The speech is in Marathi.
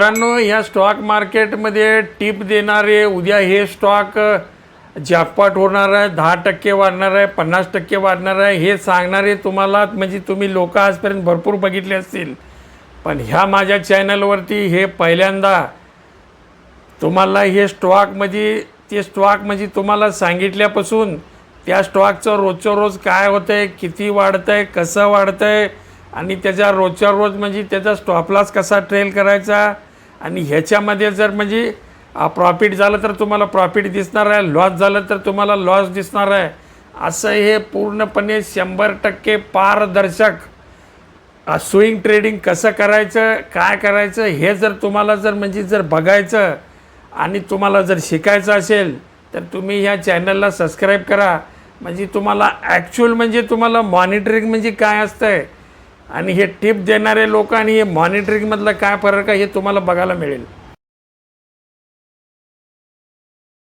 मित्रांनो, या स्टॉक मार्केटमध्ये टिप देणारे उद्या हे स्टॉक जॅकपॉट होणार आहे, 10% वाढणार आहे, 50% वाढणार आहे हे सांगणारे तुम्हाला म्हणजे तुम्ही लोक आजपर्यंत भरपूर बघितले असतील, पण ह्या माझ्या चॅनलवरती हे पहिल्यांदा तुम्हाला हे स्टॉक म्हणजे तुम्हाला सांगितल्यापासून त्या स्टॉकचं रोजच्या रोज काय होतं आहे, किती वाढतं आहे, कसं वाढतं आहे आणि त्याच्या रोजच्या रोज म्हणजे त्याचा स्टॉप लॉस कसा ट्रेल करायचा आणि ह्याच्यामध्ये जर म्हणजे प्रॉफिट झालं तर तुम्हाला प्रॉफिट दिसणार आहे, लॉस झालं तर तुम्हाला लॉस दिसणार आहे, असं हे पूर्णपणे 100% पारदर्शक स्विंग ट्रेडिंग कसं करायचं, काय करायचं हे जर तुम्हाला जर बघायचं आणि तुम्हाला जर शिकायचं असेल तर तुम्ही ह्या चॅनलला सबस्क्राईब करा. म्हणजे तुम्हाला ॲक्च्युअल म्हणजे तुम्हाला मॉनिटरिंग म्हणजे काय असतं आहे आणि हे टिप देणारे लोक आणि हे मॉनिटरिंगमधलं काय फरक आहे हे तुम्हाला बघायला मिळेल.